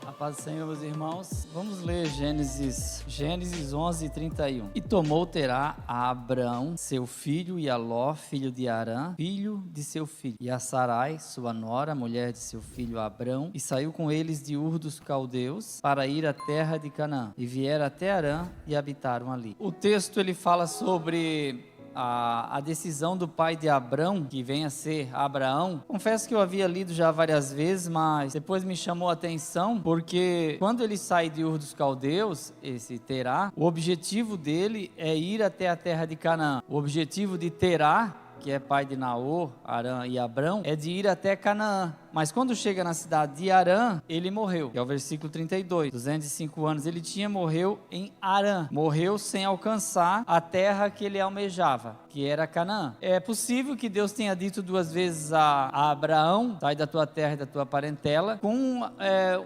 A paz do Senhor, meus irmãos. Vamos ler Gênesis 11:31. E tomou Terá a Abrão, seu filho, e a Ló, filho de Arã, filho de seu filho, e a Sarai, sua nora, mulher de seu filho Abrão, e saiu com eles de Ur dos Caldeus para ir à terra de Canaã. E vieram até Arã e habitaram ali. O texto ele fala sobre a decisão do pai de Abrão, que vem a ser Abraão. Confesso que eu havia lido já várias vezes, mas depois me chamou a atenção, porque quando ele sai de Ur dos Caldeus, esse Terá, o objetivo dele é ir até a terra de Canaã. O objetivo de Terá, que é pai de Naor, Arã e Abrão, é de ir até Canaã. Mas quando chega na cidade de Arã, ele morreu, que é o versículo 32. 205 anos ele tinha, morreu em Arã. Morreu sem alcançar a terra que ele almejava, que era Canaã. É possível que Deus tenha dito duas vezes a Abraão: sai da tua terra e da tua parentela, com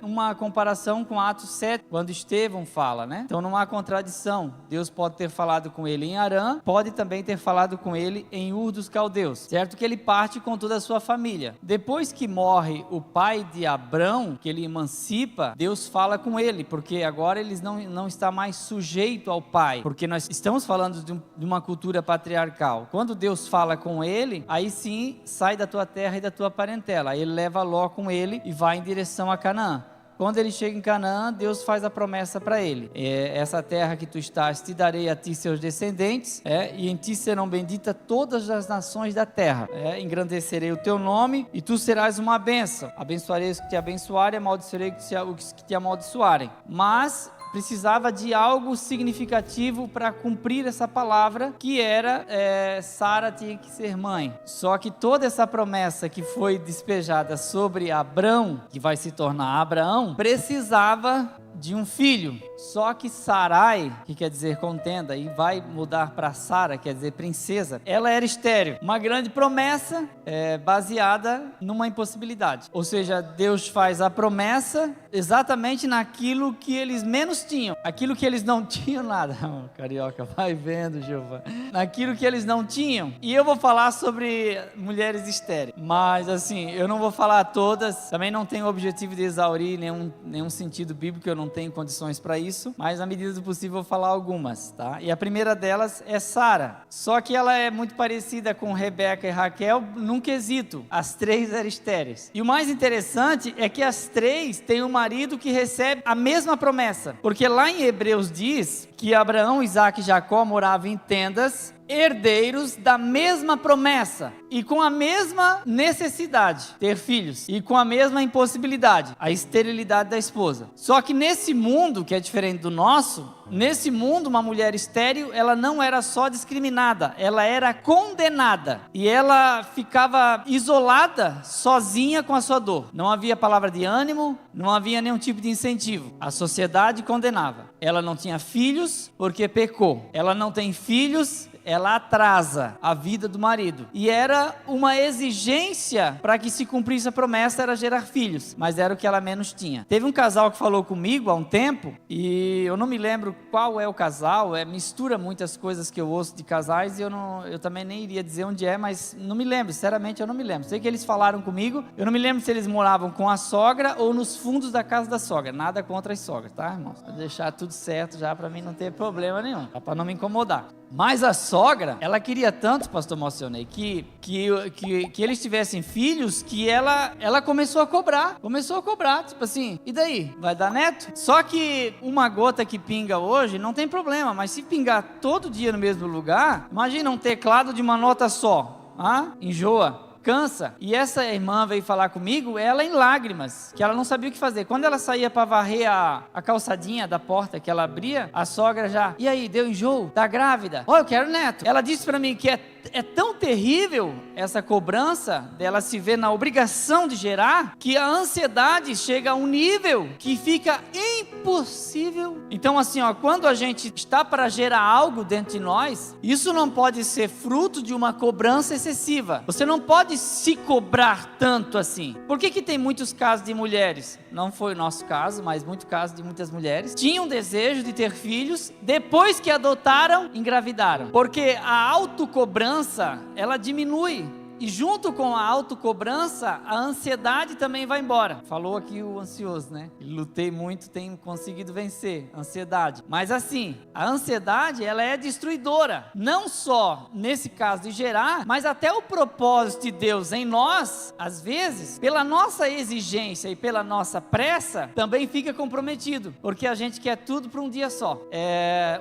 uma comparação com Atos 7, quando Estevão fala, né? Então não há contradição. Deus pode ter falado com ele em Arã, pode também ter falado com ele em Ur dos Caldeus, certo? Que ele parte com toda a sua família. Depois que morre o pai de Abrão, que ele emancipa, Deus fala com ele, porque agora ele não está mais sujeito ao pai, porque nós estamos falando de uma cultura patriarcal. Quando Deus fala com ele, aí sim, sai da tua terra e da tua parentela. Aí ele leva Ló com ele e vai em direção a Canaã. Quando ele chega em Canaã, Deus faz a promessa para ele: essa terra que tu estás, te darei a ti e seus descendentes, e em ti serão benditas todas as nações da terra. Engrandecerei o teu nome e tu serás uma bênção. Abençoarei os que te abençoarem, amaldiçoarei os que te amaldiçoarem. Mas precisava de algo significativo para cumprir essa palavra, que era Sara tinha que ser mãe. Só que toda essa promessa que foi despejada sobre Abrão, que vai se tornar Abraão, precisava de um filho. Só que Sarai, que quer dizer contenda, e vai mudar para Sara, quer dizer princesa, ela era estéril. Uma grande promessa baseada numa impossibilidade. Ou seja, Deus faz a promessa exatamente naquilo que eles menos tinham. Aquilo que eles não tinham nada. Carioca, vai vendo, Jeová. Naquilo que eles não tinham. E eu vou falar sobre mulheres estéreis. Mas assim, eu não vou falar todas. Também não tenho o objetivo de exaurir nenhum sentido bíblico. Eu não tenho condições para isso, mas à medida do possível eu vou falar algumas, tá? E a primeira delas é Sara. Só que ela é muito parecida com Rebeca e Raquel num quesito: as três eram estéreis. E o mais interessante é que as três têm um marido que recebe a mesma promessa, porque lá em Hebreus diz que Abraão, Isaque e Jacó moravam em tendas, herdeiros da mesma promessa e com a mesma necessidade, ter filhos, e com a mesma impossibilidade, a esterilidade da esposa. Só que nesse mundo, que é diferente do nosso, nesse mundo uma mulher estéril, ela não era só discriminada, ela era condenada, e ela ficava isolada, sozinha com a sua dor. Não havia palavra de ânimo, não havia nenhum tipo de incentivo. A sociedade condenava. Ela não tinha filhos porque pecou. Ela não tem filhos, ela atrasa a vida do marido. E era uma exigência para que se cumprisse a promessa, era gerar filhos, mas era o que ela menos tinha. Teve um casal que falou comigo há um tempo, e eu não me lembro qual é o casal, mistura muitas coisas que eu ouço de casais, e eu também nem iria dizer onde é, mas não me lembro, sinceramente eu não me lembro. Sei que eles falaram comigo, eu não me lembro se eles moravam com a sogra ou nos fundos da casa da sogra. Nada contra as sogras, tá, irmãos? Vou deixar tudo certo já para mim não ter problema nenhum, para não me incomodar. Mas a sogra, ela queria tanto, pastor Mocionei, que eles tivessem filhos, que ela começou a cobrar, tipo assim, e daí? Vai dar neto? Só que uma gota que pinga hoje não tem problema, mas se pingar todo dia no mesmo lugar, imagina um teclado de uma nota só, enjoa, cansa. E essa irmã veio falar comigo, ela em lágrimas, que ela não sabia o que fazer. Quando ela saía para varrer a calçadinha da porta que ela abria, a sogra já: e aí, deu enjoo? Tá grávida? Eu quero neto. Ela disse para mim que é tão terrível essa cobrança dela se ver na obrigação de gerar, que a ansiedade chega a um nível que fica impossível. Então assim, quando a gente está para gerar algo dentro de nós, isso não pode ser fruto de uma cobrança excessiva. Você não pode se cobrar tanto assim. Por que tem muitos casos de mulheres? Não foi o nosso caso, mas muito caso de muitas mulheres tinham desejo de ter filhos, depois que adotaram, engravidaram. Porque a autocobrança, ela diminui E junto com a autocobrança, a ansiedade também vai embora. Falou aqui o ansioso, né? Lutei muito, tenho conseguido vencer a ansiedade. Mas assim, a ansiedade, ela é destruidora. Não só nesse caso de gerar, mas até o propósito de Deus em nós, às vezes, pela nossa exigência e pela nossa pressa, também fica comprometido. Porque a gente quer tudo para um dia só.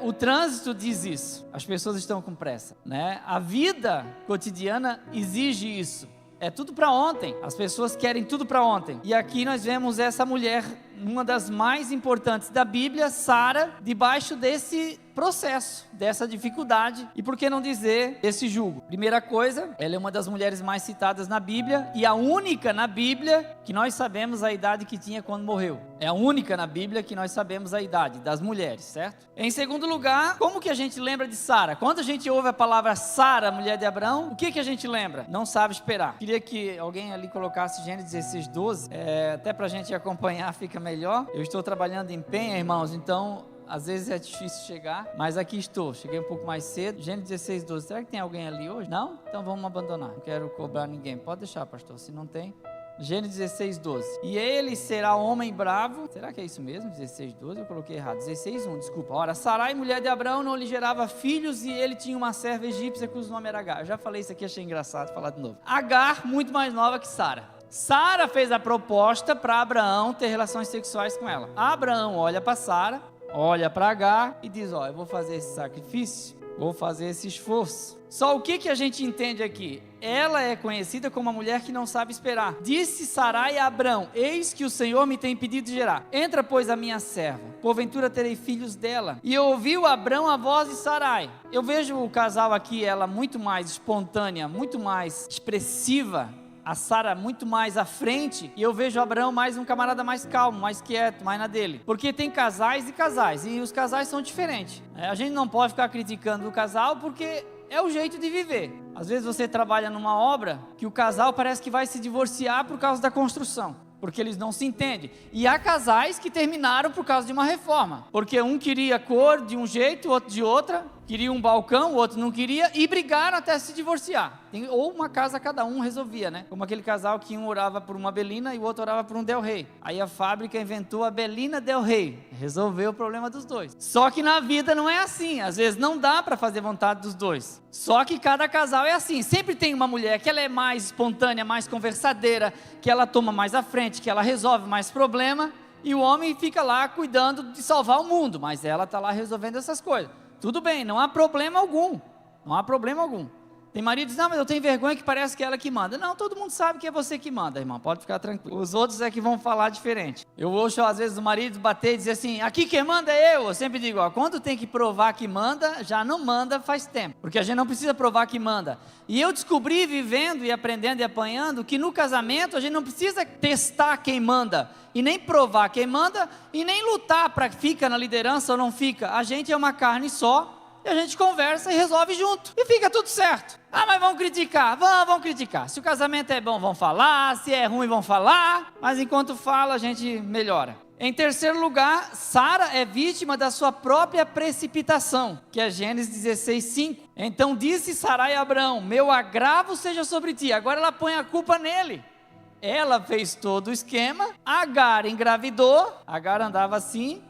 O trânsito diz isso. As pessoas estão com pressa, né? A vida cotidiana exige isso. É tudo para ontem. As pessoas querem tudo para ontem. E aqui nós vemos essa mulher, uma das mais importantes da Bíblia, Sara, debaixo desse processo, dessa dificuldade, e por que não dizer esse jugo? Primeira coisa, ela é uma das mulheres mais citadas na Bíblia, e a única na Bíblia que nós sabemos a idade que tinha quando morreu. É a única na Bíblia que nós sabemos a idade das mulheres, certo? Em segundo lugar, como que a gente lembra de Sara? Quando a gente ouve a palavra Sara, mulher de Abraão, o que a gente lembra? Não sabe esperar. Queria que alguém ali colocasse Gênesis 16:12, até pra gente acompanhar fica melhor. Eu estou trabalhando em Penha, irmãos, então às vezes é difícil chegar, mas aqui estou. Cheguei um pouco mais cedo. Gênesis 16:12. Será que tem alguém ali hoje? Não? Então vamos abandonar. Não quero cobrar ninguém. Pode deixar, pastor. Se não tem. Gênesis 16:12. E ele será homem bravo. Será que é isso mesmo? 16:12? Eu coloquei errado. 16:1, desculpa. Ora, Sarai, mulher de Abraão, não lhe gerava filhos e ele tinha uma serva egípcia cujo nome era Agar. Eu já falei isso aqui, achei engraçado falar de novo. Agar, muito mais nova que Sara. Sara fez a proposta para Abraão ter relações sexuais com ela. Abraão olha para Sara, olha para Agar e diz: ó, eu vou fazer esse sacrifício, vou fazer esse esforço. Só o que a gente entende aqui? Ela é conhecida como uma mulher que não sabe esperar. Disse Sarai a Abrão: eis que o Senhor me tem impedido de gerar. Entra, pois, a minha serva, porventura terei filhos dela. E ouviu Abrão a voz de Sarai. Eu vejo o casal aqui, ela muito mais espontânea, muito mais expressiva, a Sara muito mais à frente, e eu vejo Abraão mais um camarada mais calmo, mais quieto, mais na dele, porque tem casais e casais, e os casais são diferentes. A gente não pode ficar criticando o casal, porque é o jeito de viver. Às vezes você trabalha numa obra, que o casal parece que vai se divorciar por causa da construção, porque eles não se entendem, e há casais que terminaram por causa de uma reforma, porque um queria cor de um jeito, o outro de outra, queria um balcão, o outro não queria, e brigaram até se divorciar. Ou uma casa cada um resolvia, né? Como aquele casal que um orava por uma Belina e o outro orava por um Del Rey. Aí a fábrica inventou a Belina Del Rey, resolveu o problema dos dois. Só que na vida não é assim, às vezes não dá para fazer vontade dos dois. Só que cada casal é assim, sempre tem uma mulher que ela é mais espontânea, mais conversadeira, que ela toma mais à frente, que ela resolve mais problema, e o homem fica lá cuidando de salvar o mundo, mas ela está lá resolvendo essas coisas. Tudo bem, não há problema algum, não há problema algum. Tem marido que diz: não, mas eu tenho vergonha que parece que é ela que manda. Não, todo mundo sabe que é você que manda, irmão, pode ficar tranquilo. Os outros é que vão falar diferente. Eu ouço às vezes o marido bater e dizer assim: aqui quem manda é eu. Eu sempre digo, ó, quando tem que provar que manda, já não manda faz tempo, porque a gente não precisa provar que manda. E eu descobri, vivendo e aprendendo e apanhando, que no casamento a gente não precisa testar quem manda, e nem provar quem manda, e nem lutar para que fica na liderança ou não fica. A gente é uma carne só, e a gente conversa e resolve junto, e fica tudo certo. Ah, mas vão criticar, vão criticar. Se o casamento é bom, vão falar, se é ruim, vão falar, mas enquanto fala, a gente melhora. Em terceiro lugar, Sara é vítima da sua própria precipitação, que é Gênesis 16:5. Então disse Sarai a Abraão: meu agravo seja sobre ti. Agora ela põe a culpa nele. Ela fez todo o esquema, Agar engravidou, Agar andava assim,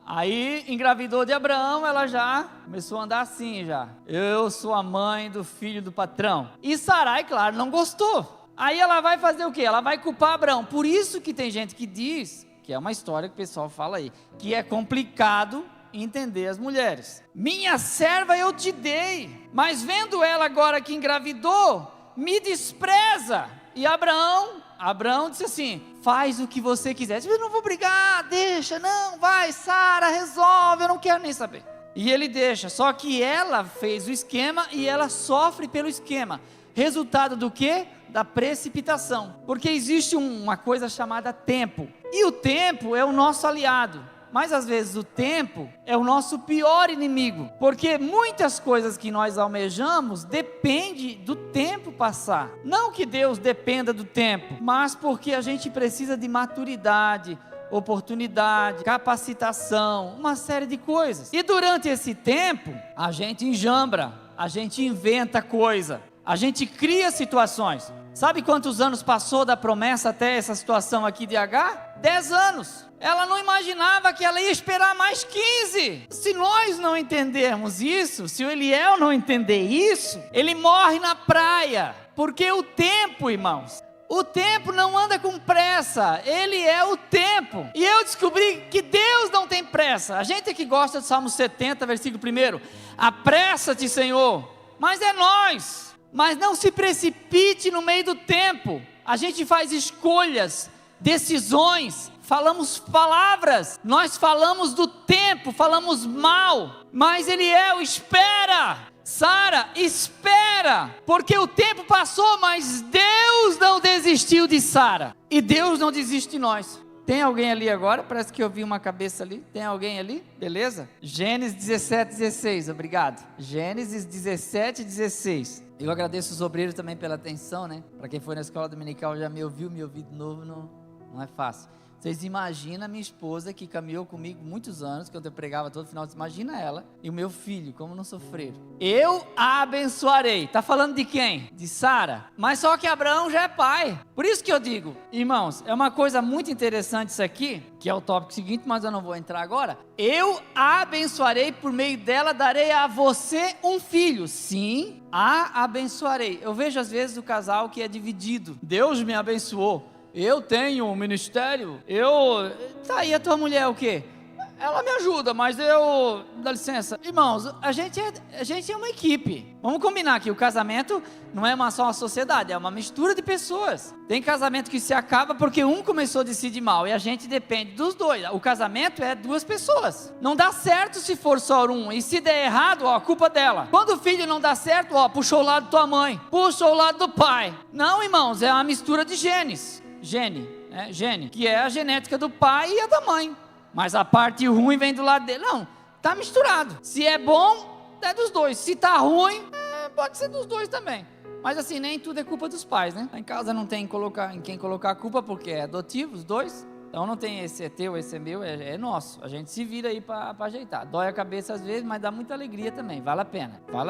aí engravidou de Abraão, ela já começou a andar assim já. Eu sou a mãe do filho do patrão. E Sarai, claro, não gostou. Aí ela vai fazer o quê? Ela vai culpar Abraão. Por isso que tem gente que diz, que é uma história que o pessoal fala aí, que é complicado entender as mulheres. Minha serva eu te dei, mas vendo ela agora que engravidou, me despreza. E Abraão disse assim: faz o que você quiser. Eu não vou brigar, deixa, não, vai, Sara, resolve, eu não quero nem saber. E ele deixa, só que ela fez o esquema e ela sofre pelo esquema. Resultado do quê? Da precipitação. Porque existe uma coisa chamada tempo. E o tempo é o nosso aliado. Mas às vezes o tempo é o nosso pior inimigo. Porque muitas coisas que nós almejamos dependem do tempo passar. Não que Deus dependa do tempo, mas porque a gente precisa de maturidade, oportunidade, capacitação, uma série de coisas. E durante esse tempo, a gente enjambra, a gente inventa coisa. A gente cria situações. Sabe quantos anos passou da promessa até essa situação aqui de Agar? 10 anos. Ela não imaginava que ela ia esperar mais 15. Se nós não entendermos isso, se o Eliel não entender isso, ele morre na praia. Porque o tempo, irmãos, o tempo não anda com pressa, ele é o tempo. E eu descobri que Deus não tem pressa. A gente que gosta do Salmo 70, versículo 1, apressa-te, Senhor, mas é nós. Mas não se precipite no meio do tempo. A gente faz escolhas, decisões, falamos palavras, nós falamos do tempo, falamos mal, mas Eliel, espera, Sara, espera, porque o tempo passou, mas Deus não desistiu de Sara, e Deus não desiste de nós. Tem alguém ali agora? Parece que eu vi uma cabeça ali. Tem alguém ali? Beleza? Gênesis 17:16, obrigado. Gênesis 17:16. Eu agradeço os obreiros também pela atenção, né? Para quem foi na escola dominical já me ouviu de novo, não é fácil. Vocês imaginam a minha esposa que caminhou comigo muitos anos, quando eu pregava todo final de semana, imagina ela, e o meu filho, como não sofreram. Eu a abençoarei. Está falando de quem? De Sara. Mas só que Abraão já é pai. Por isso que eu digo, irmãos, é uma coisa muito interessante isso aqui, que é o tópico seguinte, mas eu não vou entrar agora. Eu a abençoarei, por meio dela darei a você um filho. Sim, a abençoarei. Eu vejo às vezes o casal que é dividido. Deus me abençoou. Eu tenho um ministério, tá aí a tua mulher o quê? Ela me ajuda, mas dá licença. Irmãos, a gente é uma equipe. Vamos combinar que o casamento não é só uma sociedade, é uma mistura de pessoas. Tem casamento que se acaba porque um começou a decidir mal e a gente depende dos dois. O casamento é 2 pessoas. Não dá certo se for só um, e se der errado, a culpa dela. Quando o filho não dá certo, puxou o lado da tua mãe, puxou o lado do pai. Não, irmãos, é uma mistura de genes. Gene, que é a genética do pai e a da mãe, mas a parte ruim vem do lado dele. Não, está misturado. Se é bom, é dos dois. Se está ruim, pode ser dos dois também. Mas assim, nem tudo é culpa dos pais, né? Em casa não tem em quem colocar a culpa, porque é adotivo, os dois. Então não tem esse é teu, esse é meu, é nosso. A gente se vira aí para ajeitar. Dói a cabeça às vezes, mas dá muita alegria também. Vale a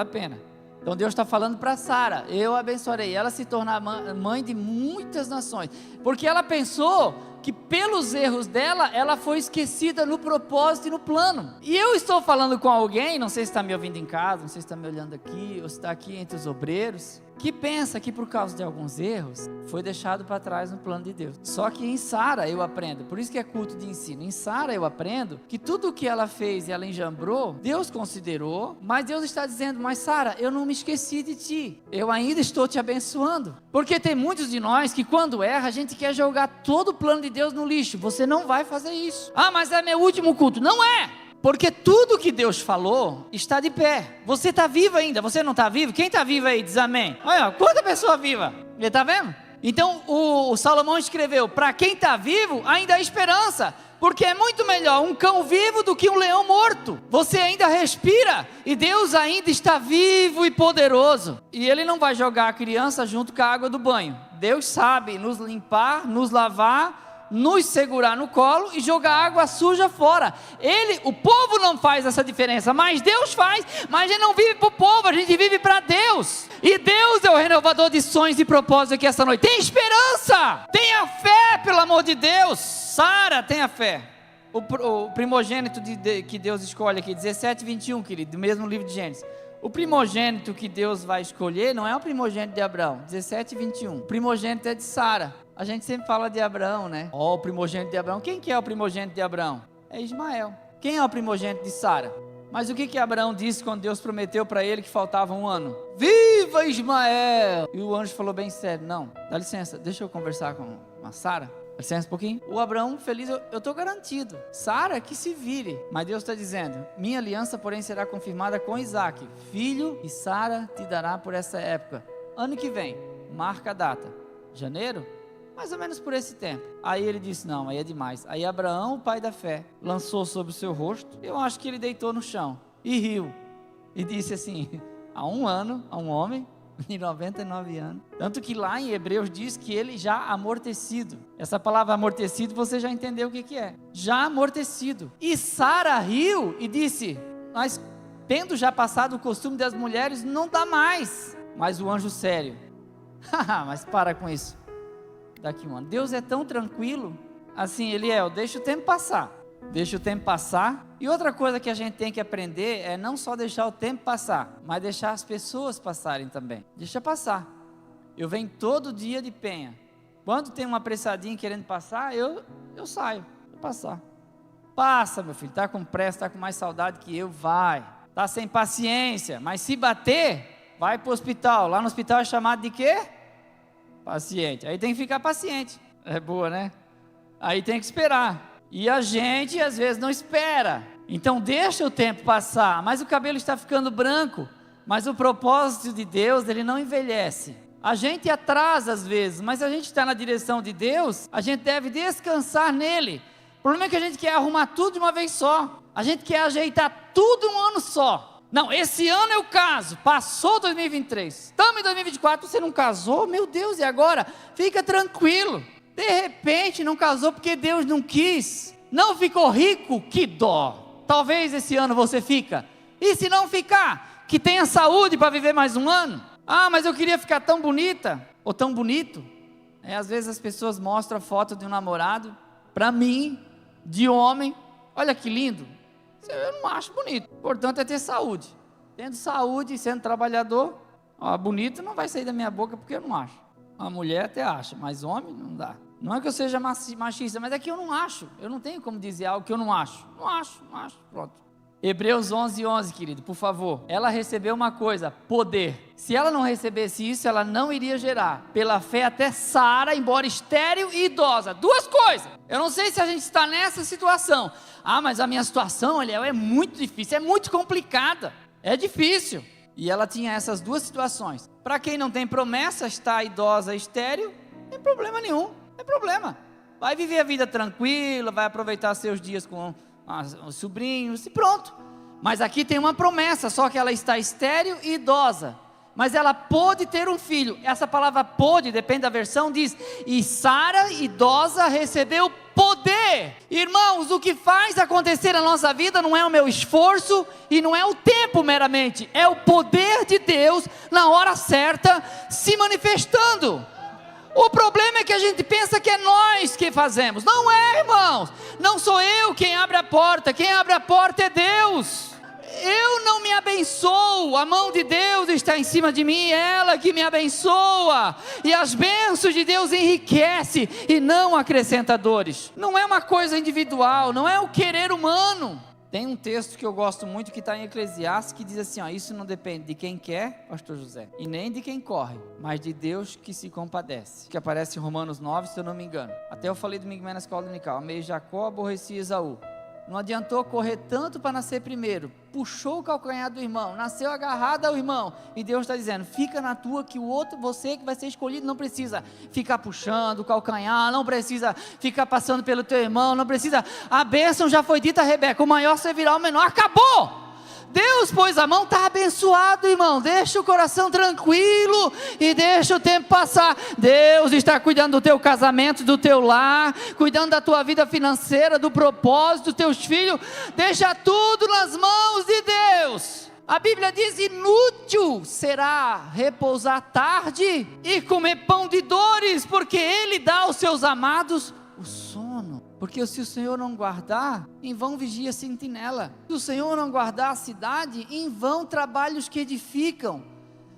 pena. Então Deus está falando para Sara, eu abençoarei ela se tornar mãe de muitas nações, porque ela pensou que pelos erros dela, ela foi esquecida no propósito e no plano. E eu estou falando com alguém, não sei se está me ouvindo em casa, não sei se está me olhando aqui, ou se está aqui entre os obreiros, que pensa que por causa de alguns erros, foi deixado para trás no plano de Deus. Só que em Sara eu aprendo, por isso que é culto de ensino, em Sara eu aprendo que tudo o que ela fez e ela enjambrou, Deus considerou, mas Deus está dizendo, mas Sara, eu não me esqueci de ti, eu ainda estou te abençoando. Porque tem muitos de nós que quando erra, a gente quer jogar todo o plano de Deus no lixo. Você não vai fazer isso. Mas é meu último culto. Não é! Porque tudo que Deus falou está de pé. Você está vivo ainda, você não está vivo? Quem está vivo aí diz amém. Olha, quanta pessoa viva. Ele está vendo? Então o Salomão escreveu, para quem está vivo ainda há esperança, porque é muito melhor um cão vivo do que um leão morto. Você ainda respira e Deus ainda está vivo e poderoso. E Ele não vai jogar a criança junto com a água do banho. Deus sabe nos limpar, nos lavar, nos segurar no colo e jogar água suja fora. O povo não faz essa diferença, mas Deus faz. Mas a gente não vive para o povo, a gente vive para Deus. E Deus é o renovador de sonhos e propósitos aqui essa noite. Tem esperança, tenha fé, pelo amor de Deus. Sara, tenha fé. O primogênito que Deus escolhe aqui, 17:21, querido, do mesmo livro de Gênesis. O primogênito que Deus vai escolher não é o primogênito de Abraão, 17:21. O primogênito é de Sara. A gente sempre fala de Abraão, né? O primogênito de Abraão. Quem que é o primogênito de Abraão? É Ismael. Quem é o primogênito de Sara? Mas o que Abraão disse quando Deus prometeu para ele que faltava um ano? Viva Ismael! E o anjo falou bem sério, não, dá licença, deixa eu conversar com a Sara. Dá licença um pouquinho. O Abraão feliz, eu estou garantido. Sara que se vire. Mas Deus está dizendo, minha aliança porém será confirmada com Isaac. Filho e Sara te dará por essa época. Ano que vem, marca a data. Janeiro? Mais ou menos por esse tempo. Aí ele disse, não, aí é demais. Aí Abraão, o pai da fé, lançou sobre o seu rosto. Eu acho que ele deitou no chão e riu. E disse assim, há um ano, a um homem de 99 anos. Tanto que lá em Hebreus diz que ele já amortecido. Essa palavra amortecido você já entendeu o que é. Já amortecido. E Sara riu e disse, mas tendo já passado o costume das mulheres, não dá mais. Mas o anjo sério, mas para com isso, daqui um ano. Deus é tão tranquilo, assim, Eliel, deixa o tempo passar. Deixa o tempo passar. E outra coisa que a gente tem que aprender é não só deixar o tempo passar, mas deixar as pessoas passarem também. Deixa passar. Eu venho todo dia de Penha. Quando tem uma apressadinha querendo passar, eu saio. Vou passar. Passa, meu filho. Está com pressa, está com mais saudade que eu, vai. Está sem paciência, mas se bater, vai para o hospital. Lá no hospital é chamado de quê? Paciente. Aí tem que ficar paciente. É boa, né? Aí tem que esperar. E a gente às vezes não espera. Então deixa o tempo passar. Mas o cabelo está ficando branco. Mas o propósito de Deus, ele não envelhece. A gente atrasa às vezes, mas se a gente está na direção de Deus, a gente deve descansar nele. O problema é que a gente quer arrumar tudo de uma vez só. A gente quer ajeitar tudo um ano só. Não, esse ano eu caso. Passou 2023. Estamos em 2024, você não casou? Meu Deus, e agora? Fica tranquilo. De repente não casou porque Deus não quis. Não ficou rico? Que dó. Talvez esse ano você fica. E se não ficar? Que tenha saúde para viver mais um ano. Ah, mas eu queria ficar tão bonita. Ou tão bonito. Às vezes as pessoas mostram a foto de um namorado. Para mim, de homem. Olha que lindo. Eu não acho bonito. Portanto é ter saúde. Tendo saúde e sendo trabalhador, bonito não vai sair da minha boca porque eu não acho. A mulher até acha, mas homem não dá. Não é que eu seja machista, mas é que eu não acho. Eu não tenho como dizer algo que eu não acho. Não acho. Pronto. Hebreus 11:11, querido, por favor. Ela recebeu uma coisa, poder. Se ela não recebesse isso, ela não iria gerar. Pela fé até Sara, embora estéril e idosa. Duas coisas. Eu não sei se a gente está nessa situação. Mas a minha situação, Eliel, é muito difícil, é muito complicada. É difícil. E ela tinha essas duas situações. Para quem não tem promessa, está idosa, estéril, não tem problema nenhum. Não tem problema. Vai viver a vida tranquila, vai aproveitar seus dias com os sobrinhos e pronto. Mas aqui tem uma promessa, só que ela está estéril e idosa. Mas ela pôde ter um filho. Essa palavra pôde, depende da versão, diz: e Sara, idosa, recebeu poder. Irmãos, o que faz acontecer na nossa vida não é o meu esforço e não é o tempo meramente, é o poder de Deus na hora certa se manifestando. O problema é que a gente pensa que é nós que fazemos. Não é, irmãos. Não sou eu quem abre a porta. Quem abre a porta é Deus. Eu não me abençoo. A mão de Deus está em cima de mim. Ela que me abençoa. E as bênçãos de Deus enriquece e não acrescenta dores. Não é uma coisa individual. Não é o querer humano. Tem um texto que eu gosto muito que está em Eclesiastes que diz assim, isso não depende de quem quer, pastor José, e nem de quem corre, mas de Deus que se compadece, que aparece em Romanos 9, se eu não me engano. Até eu falei domingo na escola dominical, amei Jacó, aborreci Esaú. Não adiantou correr tanto para nascer primeiro, puxou o calcanhar do irmão, nasceu agarrado ao irmão, e Deus está dizendo, fica na tua que o outro, você que vai ser escolhido, não precisa ficar puxando o calcanhar, não precisa ficar passando pelo teu irmão, não precisa, a bênção já foi dita a Rebeca, o maior servirá ao menor, acabou! Deus pôs a mão, está abençoado, irmão. Deixa o coração tranquilo e deixa o tempo passar. Deus está cuidando do teu casamento, do teu lar, cuidando da tua vida financeira, do propósito dos teus filhos. Deixa tudo nas mãos de Deus. A Bíblia diz, inútil será repousar tarde e comer pão de dores, porque Ele dá aos seus amados o sono. Porque se o Senhor não guardar, em vão vigia a sentinela. Se o Senhor não guardar a cidade, em vão trabalhos que edificam.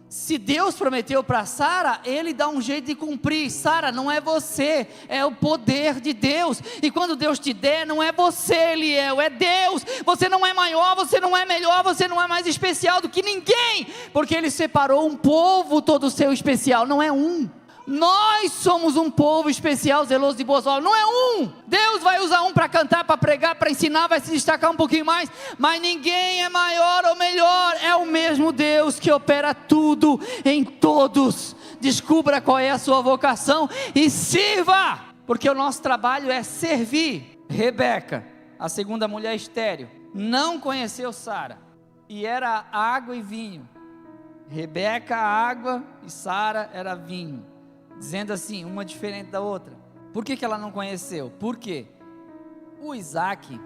Se Deus prometeu para Sara, Ele dá um jeito de cumprir. Sara, não é você, é o poder de Deus. E quando Deus te der, não é você, Eliel, é Deus. Você não é maior, você não é melhor, você não é mais especial do que ninguém. Porque Ele separou um povo todo seu especial, não é um. Nós somos um povo especial, zeloso de boas obras, não é um. Deus vai usar um para cantar, para pregar, para ensinar, vai se destacar um pouquinho mais, mas ninguém é maior ou melhor, é o mesmo Deus que opera tudo em todos. Descubra qual é a sua vocação e sirva, porque o nosso trabalho é servir. Rebeca, a segunda mulher estéril, não conheceu Sara, e era água e vinho. Rebeca, água, e Sara era vinho. Dizendo assim, uma diferente da outra. Por que ela não conheceu? Por quê? O Isaac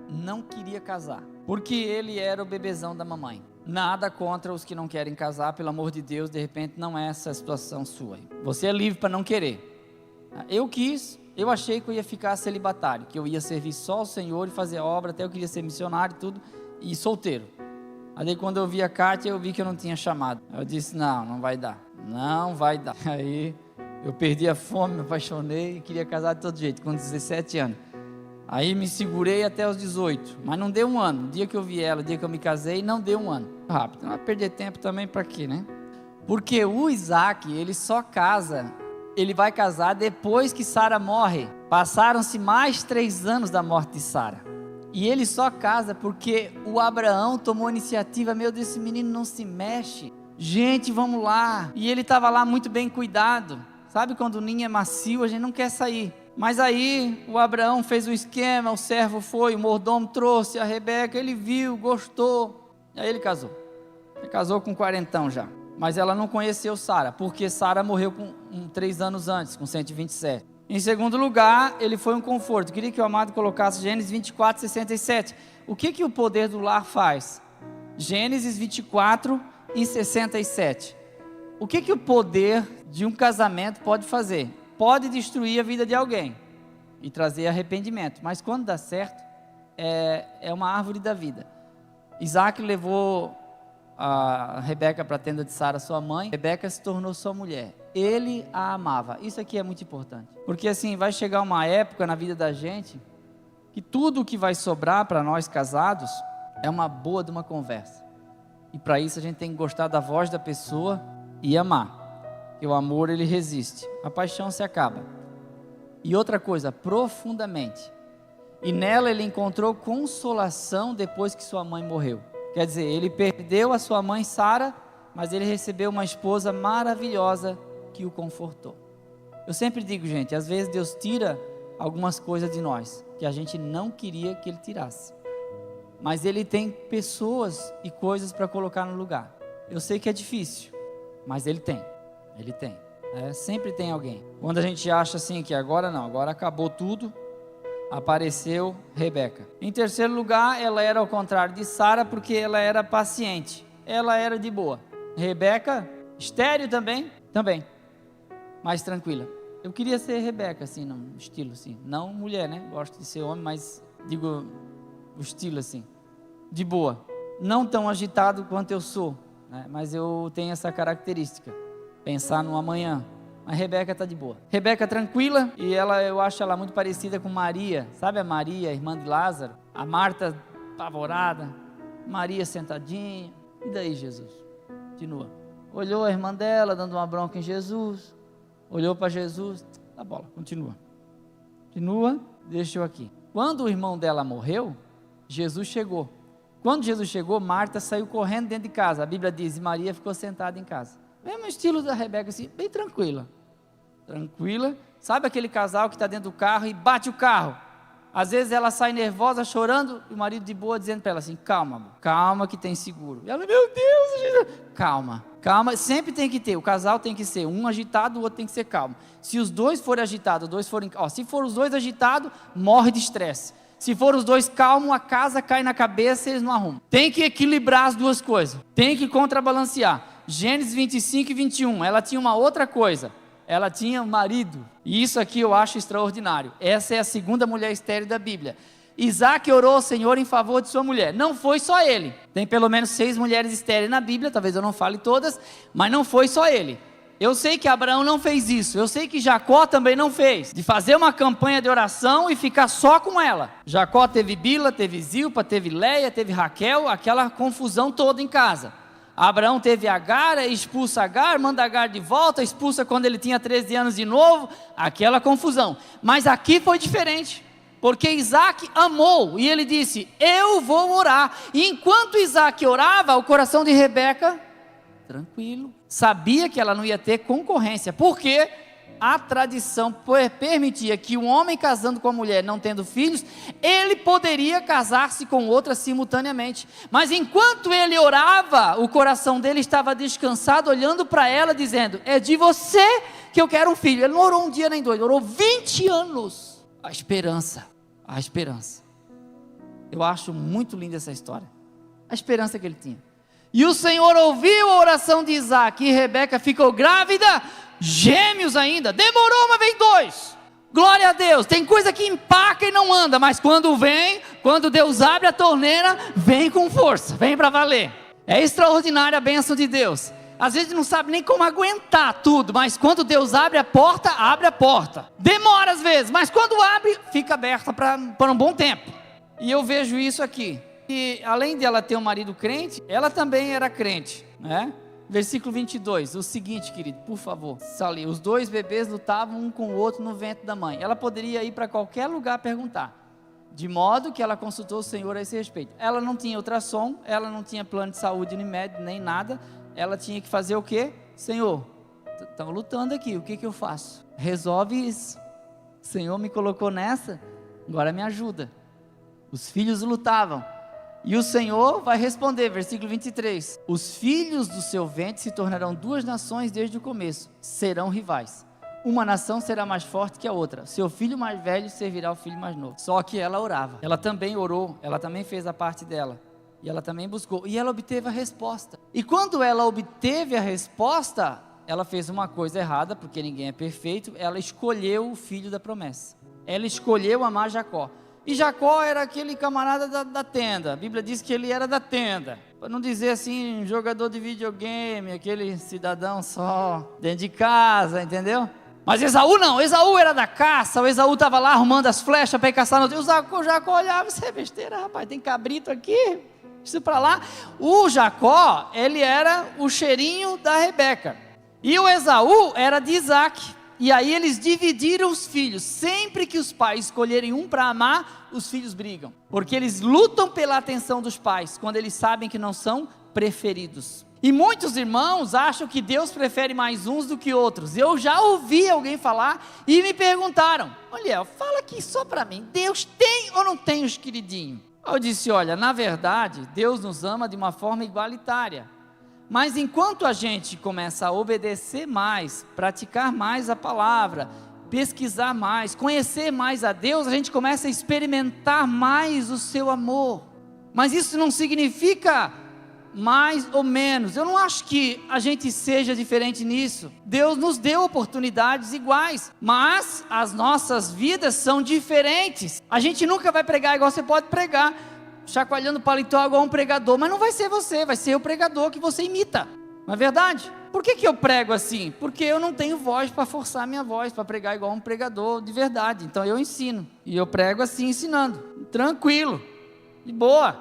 não queria casar, porque ele era o bebezão da mamãe. Nada contra os que não querem casar, pelo amor de Deus, de repente não é essa a situação sua. Você é livre para não querer. Eu achei que eu ia ficar celibatário, que eu ia servir só ao Senhor e fazer a obra, até eu queria ser missionário e tudo, e solteiro. Aí quando eu vi a Kátia, eu vi que eu não tinha chamado. Eu disse, não vai dar. Aí eu perdi a fome, me apaixonei e queria casar de todo jeito, com 17 anos. Aí me segurei até os 18, mas não deu um ano. O dia que eu vi ela, o dia que eu me casei, não deu um ano. Rápido, não vai perder tempo também para quê, né? Porque o Isaac, ele vai casar depois que Sara morre. Passaram-se mais 3 anos da morte de Sara. E ele só casa porque o Abraão tomou a iniciativa, meu Deus, esse menino não se mexe. Gente, vamos lá. E ele estava lá muito bem cuidado. Sabe quando o ninho é macio, a gente não quer sair. Mas aí o Abraão fez o esquema, o servo foi, o mordomo trouxe a Rebeca, ele viu, gostou. E aí ele casou. Ele casou com 40 já. Mas ela não conheceu Sara, porque Sara morreu com 3 anos antes, com 127. Em segundo lugar, ele foi um conforto. Queria que o amado colocasse Gênesis 24, 67. O que o poder do lar faz? Gênesis 24 e 67. O que o poder de um casamento pode fazer? Pode destruir a vida de alguém e trazer arrependimento, mas quando dá certo, é uma árvore da vida. Isaac levou a Rebeca para a tenda de Sara, sua mãe. Rebeca se tornou sua mulher. Ele a amava. Isso aqui é muito importante, porque assim, vai chegar uma época na vida da gente que tudo o que vai sobrar para nós casados é uma boa de uma conversa, e para isso a gente tem que gostar da voz da pessoa e amar, que o amor ele resiste, a paixão se acaba. E outra coisa, profundamente, e nela ele encontrou consolação depois que sua mãe morreu. Quer dizer, ele perdeu a sua mãe Sara, mas ele recebeu uma esposa maravilhosa que o confortou. Eu sempre digo, gente, às vezes Deus tira algumas coisas de nós que a gente não queria que Ele tirasse, mas Ele tem pessoas e coisas para colocar no lugar. Eu sei que é difícil, mas Ele tem. Sempre tem alguém. Quando a gente acha assim que agora não, agora acabou tudo, apareceu Rebeca. Em terceiro lugar, ela era ao contrário de Sara, porque ela era paciente, ela era de boa. Rebeca, estéril também, mais tranquila. Eu queria ser Rebeca, assim, no estilo assim, não mulher, né? Gosto de ser homem, mas digo o estilo assim, de boa, não tão agitado quanto eu sou, né? Mas eu tenho essa característica, pensar no amanhã. A Rebeca está de boa. Rebeca tranquila, e eu acho ela muito parecida com Maria. Sabe a Maria, irmã de Lázaro? A Marta apavorada, Maria sentadinha. E daí Jesus? Continua. Olhou a irmã dela, dando uma bronca em Jesus. Olhou para Jesus. Tá bola, continua, deixa eu aqui. Quando o irmão dela morreu, Jesus chegou. Quando Jesus chegou, Marta saiu correndo dentro de casa. A Bíblia diz, e Maria ficou sentada em casa. Mesmo estilo da Rebeca, assim, bem tranquila, sabe aquele casal que está dentro do carro e bate o carro, às vezes ela sai nervosa, chorando, e o marido de boa dizendo para ela assim, calma, amor, calma que tem seguro, e ela, meu Deus, Jesus. Calma, sempre tem que ter, o casal tem que ser um agitado, o outro tem que ser calmo. Se os dois forem agitados, se for os dois agitados, morre de estresse. Se for os dois calmos, a casa cai na cabeça e eles não arrumam. Tem que equilibrar as duas coisas, tem que contrabalancear. Gênesis 25 e 21, ela tinha uma outra coisa, ela tinha um marido, e isso aqui eu acho extraordinário. Essa é a segunda mulher estéril da Bíblia. Isaac orou ao Senhor em favor de sua mulher, não foi só ele, tem pelo menos 6 mulheres estéreis na Bíblia, talvez eu não fale todas, mas não foi só ele. Eu sei que Abraão não fez isso, eu sei que Jacó também não fez, de fazer uma campanha de oração e ficar só com ela. Jacó teve Bila, teve Zilpa, teve Leia, teve Raquel, aquela confusão toda em casa. Abraão teve Agar, expulsa Agar, manda Agar de volta, expulsa quando ele tinha 13 anos de novo, aquela confusão. Mas aqui foi diferente, porque Isaac amou, e ele disse, eu vou orar. E enquanto Isaac orava, o coração de Rebeca, tranquilo, sabia que ela não ia ter concorrência, porque a tradição permitia que um homem casando com a mulher, não tendo filhos, ele poderia casar-se com outra simultaneamente, mas enquanto ele orava, o coração dele estava descansado, olhando para ela, dizendo, é de você que eu quero um filho. Ele não orou um dia nem 2, orou 20 anos, a esperança, eu acho muito linda essa história, a esperança que ele tinha. E o Senhor ouviu a oração de Isaac, e Rebeca ficou grávida, gêmeos ainda. Demorou uma vez 2. Glória a Deus. Tem coisa que empaca e não anda, mas quando Deus abre a torneira, vem com força, vem para valer. É extraordinária a bênção de Deus. Às vezes não sabe nem como aguentar tudo, mas quando Deus abre a porta, abre a porta. Demora às vezes, mas quando abre, fica aberta para um bom tempo. E eu vejo isso aqui. E além de ela ter um marido crente, ela também era crente, né? Versículo 22, o seguinte, querido, por favor, ali, os 2 bebês lutavam um com o outro no ventre da mãe. Ela poderia ir para qualquer lugar perguntar, de modo que ela consultou o Senhor a esse respeito. Ela não tinha ultrassom, ela não tinha plano de saúde, nem médico, nem nada. Ela tinha que fazer o quê? Senhor, estão lutando aqui, o que eu faço? Resolve isso. O Senhor me colocou nessa, agora me ajuda. Os filhos lutavam. E o Senhor vai responder, versículo 23. Os filhos do seu ventre se tornarão 2 nações desde o começo. Serão rivais. Uma nação será mais forte que a outra. Seu filho mais velho servirá ao filho mais novo. Só que ela orava. Ela também orou. Ela também fez a parte dela. E ela também buscou. E ela obteve a resposta. E quando ela obteve a resposta, ela fez uma coisa errada, porque ninguém é perfeito. Ela escolheu o filho da promessa. Ela escolheu amar Jacó. E Jacó era aquele camarada da tenda. A Bíblia diz que ele era da tenda. Para não dizer assim, jogador de videogame, aquele cidadão só dentro de casa, entendeu? Mas Esaú não, Esaú era da caça. O Esaú estava lá arrumando as flechas para ir caçar no dia. O Jacó olhava, isso é besteira, rapaz, tem cabrito aqui, isso para lá. O Jacó, ele era o cheirinho da Rebeca. E o Esaú era de Isaac. E aí eles dividiram os filhos. Sempre que os pais escolherem um para amar, os filhos brigam. Porque eles lutam pela atenção dos pais, quando eles sabem que não são preferidos. E muitos irmãos acham que Deus prefere mais uns do que outros. Eu já ouvi alguém falar e me perguntaram: olha, fala aqui só para mim, Deus tem ou não tem os queridinhos? Eu disse: olha, na verdade, Deus nos ama de uma forma igualitária. Mas enquanto a gente começa a obedecer mais, praticar mais a palavra, pesquisar mais, conhecer mais a Deus, a gente começa a experimentar mais o seu amor. Mas isso não significa mais ou menos. Eu não acho que a gente seja diferente nisso. Deus nos deu oportunidades iguais, mas as nossas vidas são diferentes. A gente nunca vai pregar igual você pode pregar, chacoalhando paletó igual um pregador, mas não vai ser você, vai ser o pregador que você imita, não é verdade? Por que eu prego assim? Porque eu não tenho voz para forçar a minha voz, para pregar igual um pregador de verdade. Então eu ensino, e eu prego assim, ensinando, tranquilo, de boa.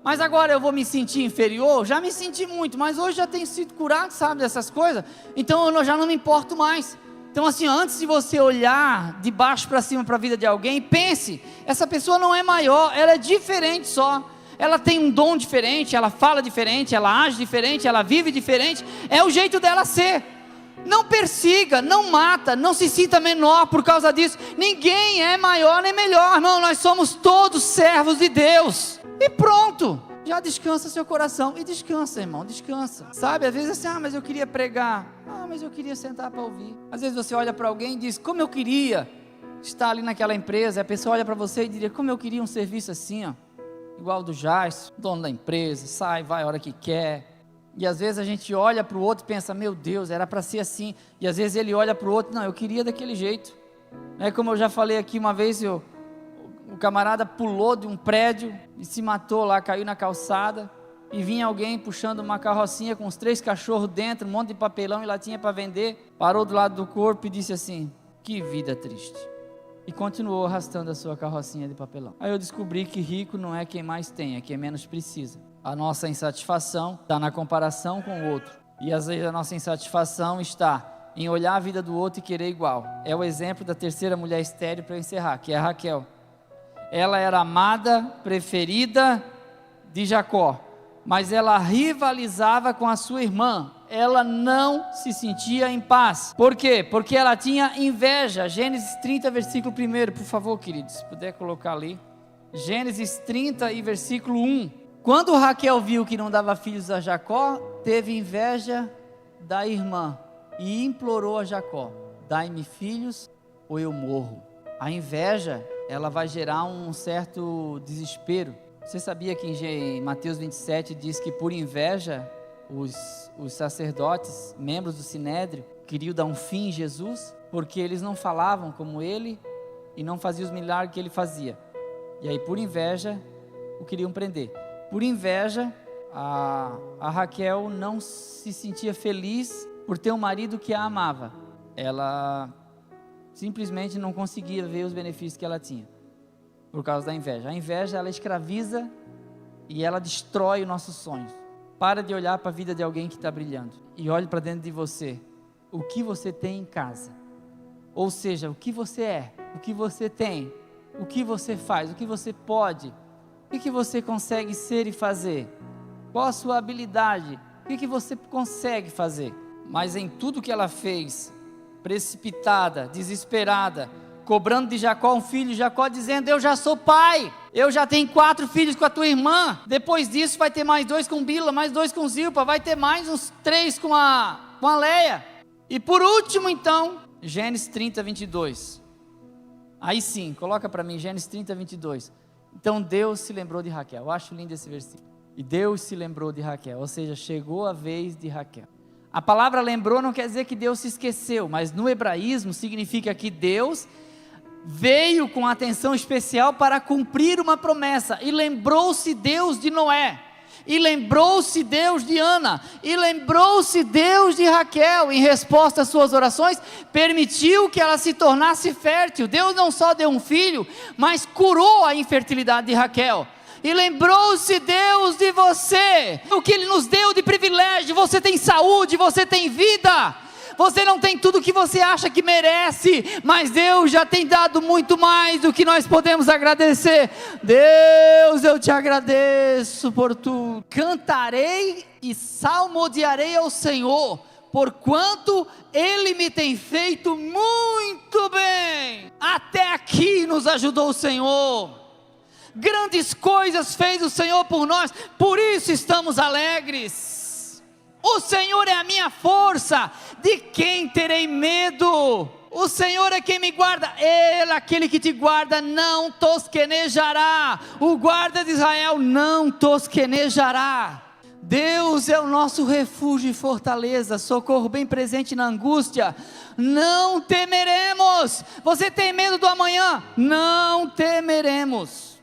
Mas agora eu vou me sentir inferior? Já me senti muito, mas hoje já tenho sido curado, sabe, dessas coisas, então eu já não me importo mais. Então assim, antes de você olhar de baixo para cima para a vida de alguém, pense, essa pessoa não é maior, ela é diferente só. Ela tem um dom diferente, ela fala diferente, ela age diferente, ela vive diferente, é o jeito dela ser. Não persiga, não mata, não se sinta menor por causa disso. Ninguém é maior nem melhor, irmão, nós somos todos servos de Deus. E pronto, já descansa seu coração. E descansa, irmão, descansa. Sabe, às vezes assim, mas eu queria pregar. Mas eu queria sentar para ouvir. Às vezes você olha para alguém e diz: como eu queria estar ali naquela empresa. A pessoa olha para você e diria: como eu queria um serviço assim, ó, igual do Jairson, dono da empresa, sai, vai a hora que quer. E às vezes a gente olha para o outro e pensa: meu Deus, era para ser assim. E às vezes ele olha para o outro: não, eu queria daquele jeito. Como eu já falei aqui uma vez, o camarada pulou de um prédio e se matou lá, caiu na calçada. E vinha alguém puxando uma carrocinha com uns 3 cachorros dentro, um monte de papelão e latinha para vender. Parou do lado do corpo e disse assim: que vida triste. E continuou arrastando a sua carrocinha de papelão. Aí eu descobri que rico não é quem mais tem, é quem menos precisa. A nossa insatisfação está na comparação com o outro. E às vezes a nossa insatisfação está em olhar a vida do outro e querer igual. É o exemplo da terceira mulher estéril para encerrar, que é a Raquel. Ela era amada, preferida de Jacó, mas ela rivalizava com a sua irmã. Ela não se sentia em paz. Por quê? Porque ela tinha inveja. Gênesis 30, versículo 1, por favor, queridos, se puder colocar ali. Gênesis 30 e versículo 1. Quando Raquel viu que não dava filhos a Jacó, teve inveja da irmã e implorou a Jacó: dai-me filhos ou eu morro. A inveja, ela vai gerar um certo desespero. Você sabia que em Mateus 27 diz que por inveja os sacerdotes, membros do Sinédrio, queriam dar um fim em Jesus, porque eles não falavam como ele e não faziam os milagres que ele fazia. E aí por inveja o queriam prender. Por inveja a Raquel não se sentia feliz por ter um marido que a amava. Ela simplesmente não conseguia ver os benefícios que ela tinha por causa da inveja. A inveja, ela escraviza e ela destrói os nossos sonhos. Para de olhar para a vida de alguém que está brilhando e olhe para dentro de você. O que você tem em casa, ou seja, o que você é, o que você tem, o que você faz, o que você pode, o que você consegue ser e fazer, qual a sua habilidade, o que você consegue fazer. Mas em tudo que ela fez, precipitada, desesperada, cobrando de Jacó um filho, Jacó dizendo: eu já sou pai, eu já tenho 4 filhos com a tua irmã, depois disso vai ter mais 2 com Bila, mais 2 com Zilpa, vai ter mais uns 3 com a Leia, e por último então, Gênesis 30, 22, aí sim, coloca para mim, Gênesis 30, 22, então Deus se lembrou de Raquel. Eu acho lindo esse versículo, e Deus se lembrou de Raquel, ou seja, chegou a vez de Raquel. A palavra lembrou não quer dizer que Deus se esqueceu, mas no hebraísmo significa que Deus veio com atenção especial para cumprir uma promessa, e lembrou-se Deus de Noé, e lembrou-se Deus de Ana, e lembrou-se Deus de Raquel. Em resposta às suas orações, permitiu que ela se tornasse fértil. Deus não só deu um filho, mas curou a infertilidade de Raquel. E lembrou-se Deus de você, o que Ele nos deu de privilégio. Você tem saúde, você tem vida, você não tem tudo o que você acha que merece, mas Deus já tem dado muito mais do que nós podemos agradecer. Deus, eu te agradeço por tudo. Cantarei e salmodiarei ao Senhor, porquanto Ele me tem feito muito bem. Até aqui nos ajudou o Senhor. Grandes coisas fez o Senhor por nós, por isso estamos alegres. O Senhor é a minha força, de quem terei medo? O Senhor é quem me guarda, Ele, aquele que te guarda, não tosquenejará. O guarda de Israel não tosquenejará. Deus é o nosso refúgio e fortaleza, socorro bem presente na angústia. Não temeremos. Você tem medo do amanhã? Não temeremos.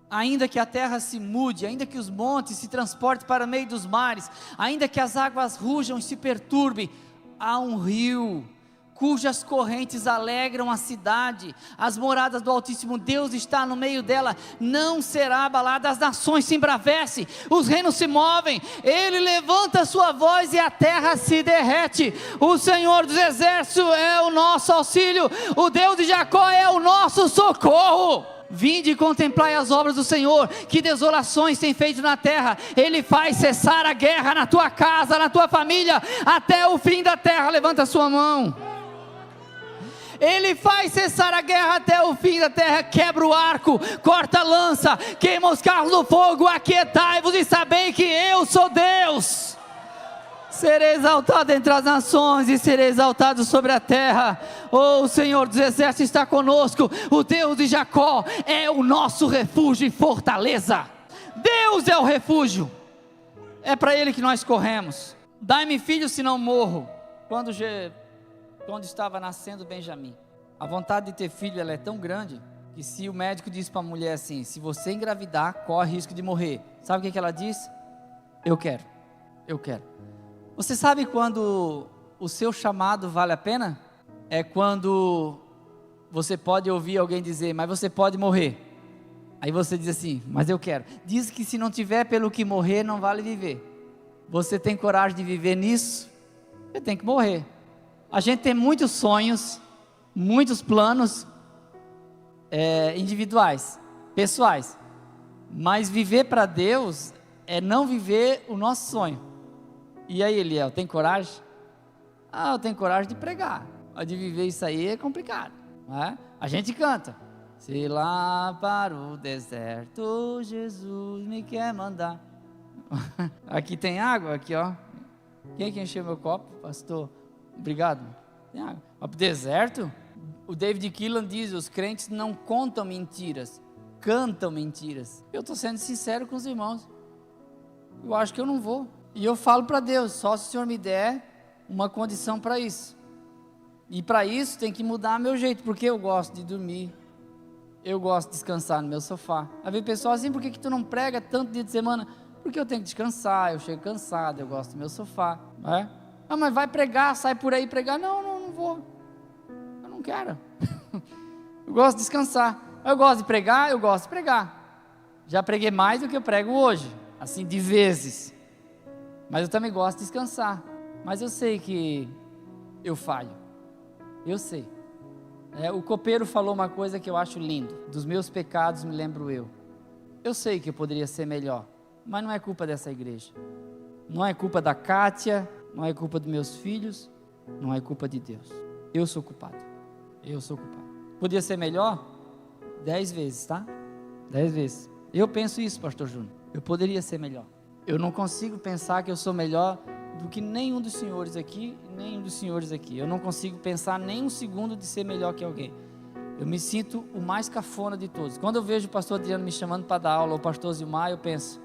Ainda que a terra se mude, ainda que os montes se transportem para o meio dos mares, ainda que as águas rujam e se perturbem, há um rio cujas correntes alegram a cidade, as moradas do Altíssimo Deus está no meio dela, não será abalada. As nações se embravecem, os reinos se movem, Ele levanta a sua voz e a terra se derrete. O Senhor dos exércitos é o nosso auxílio, o Deus de Jacó é o nosso socorro. Vinde e contemplai as obras do Senhor, que desolações tem feito na terra. Ele faz cessar a guerra na tua casa, na tua família, até o fim da terra. Levanta a sua mão. Ele faz cessar a guerra até o fim da terra. Quebra o arco, corta a lança, queima os carros do fogo. Aquietai-vos e sabei que eu sou Deus. Serei exaltado entre as nações e serei exaltado sobre a terra. O Senhor dos exércitos está conosco. O Deus de Jacó é o nosso refúgio e fortaleza. Deus é o refúgio, é para Ele que nós corremos. Dai-me filho, se não morro. Quando estava nascendo Benjamim, a vontade de ter filho ela é tão grande, que se o médico disse para a mulher assim: se você engravidar, corre risco de morrer. Sabe o que ela disse? Eu quero. Você sabe quando o seu chamado vale a pena? É quando você pode ouvir alguém dizer: mas você pode morrer. Aí você diz assim: mas eu quero. Diz que se não tiver pelo que morrer, não vale viver. Você tem coragem de viver nisso? Você tem que morrer. A gente tem muitos sonhos, muitos planos individuais, pessoais, mas viver para Deus é não viver o nosso sonho. E aí, Eliel, tem coragem? Eu tenho coragem de pregar, mas de viver isso aí é complicado, não é? A gente canta: se lá para o deserto Jesus me quer mandar. Aqui tem água, aqui ó. Quem que encheu meu copo? Pastor, obrigado. Tem água. Mas para o deserto, o David Keelan diz: os crentes não contam mentiras, cantam mentiras. Eu estou sendo sincero com os irmãos. Eu acho que eu não vou. E eu falo para Deus, só se o Senhor me der uma condição para isso. E para isso tem que mudar meu jeito, porque eu gosto de dormir. Eu gosto de descansar no meu sofá. Aí vem pessoal assim, por que tu não prega tanto dia de semana? Porque eu tenho que descansar, eu chego cansado, eu gosto do meu sofá. Não é? Ah, mas vai pregar, sai por aí pregar. Não vou. Eu não quero. Eu gosto de descansar. Eu gosto de pregar, eu gosto de pregar. Já preguei mais do que eu prego hoje, assim, de vezes. Mas eu também gosto de descansar. Mas eu sei que eu falho. Eu sei. O copeiro falou uma coisa que eu acho lindo. Dos meus pecados me lembro eu. Eu sei que eu poderia ser melhor. Mas não é culpa dessa igreja. Não é culpa da Kátia. Não é culpa dos meus filhos. Não é culpa de Deus. Eu sou culpado. Eu sou culpado. Podia ser melhor? 10 vezes, tá? 10 vezes. Eu penso isso, pastor Júnior. Eu poderia ser melhor. Eu não consigo pensar que eu sou melhor do que nenhum dos senhores aqui, nenhum dos senhores aqui. Eu não consigo pensar nem um segundo de ser melhor que alguém. Eu me sinto o mais cafona de todos. Quando eu vejo o pastor Adriano me chamando para dar aula, ou o pastor Zilmar, eu penso,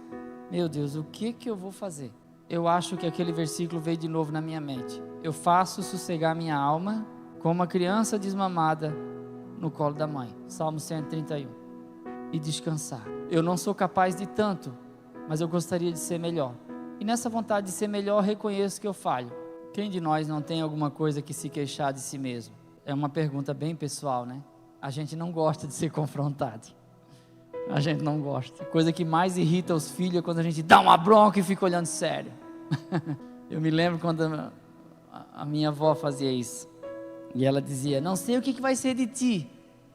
meu Deus, o que eu vou fazer? Eu acho que aquele versículo veio de novo na minha mente. Eu faço sossegar minha alma como uma criança desmamada no colo da mãe. Salmo 131. E descansar. Eu não sou capaz de tanto, mas eu gostaria de ser melhor. E nessa vontade de ser melhor, reconheço que eu falho. Quem de nós não tem alguma coisa que se queixar de si mesmo? É uma pergunta bem pessoal, né? A gente não gosta de ser confrontado. A gente não gosta. A coisa que mais irrita os filhos é quando a gente dá uma bronca e fica olhando sério. Eu me lembro quando a minha avó fazia isso. E ela dizia, não sei o que vai ser de ti.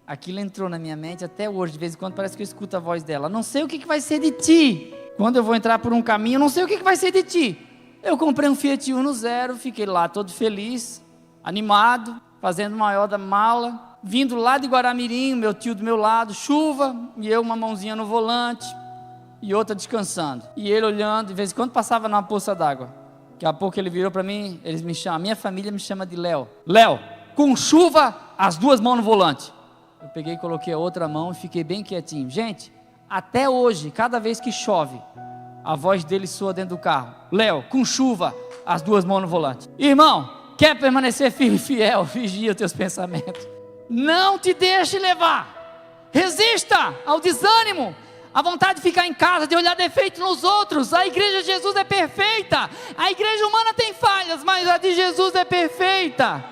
Aquilo entrou na minha mente até hoje. De vez em quando parece que eu escuto a voz dela. Não sei o que vai ser de ti. Quando eu vou entrar por um caminho, não sei o que vai ser de ti. Eu comprei um Fiat Uno zero, fiquei lá todo feliz, animado, fazendo o maior da mala, vindo lá de Guaramirim, meu tio do meu lado, chuva, e eu uma mãozinha no volante, e outra descansando. E ele olhando, de vez em quando passava numa poça d'água. Daqui a pouco ele virou para mim, eles me chamam, a minha família me chama de Léo. Léo, com chuva, as duas mãos no volante. Eu peguei e coloquei a outra mão e fiquei bem quietinho. Gente, até hoje, cada vez que chove, a voz dele soa dentro do carro. Léo, com chuva, as duas mãos no volante. Irmão, quer permanecer firme e fiel? Vigia os teus pensamentos. Não te deixe levar. Resista ao desânimo, à vontade de ficar em casa, de olhar defeito nos outros. A igreja de Jesus é perfeita. A igreja humana tem falhas, mas a de Jesus é perfeita.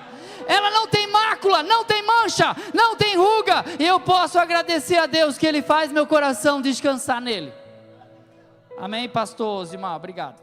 Ela não tem mácula, não tem mancha, não tem ruga. E eu posso agradecer a Deus que Ele faz meu coração descansar nele. Amém, pastor Zimar? Obrigado.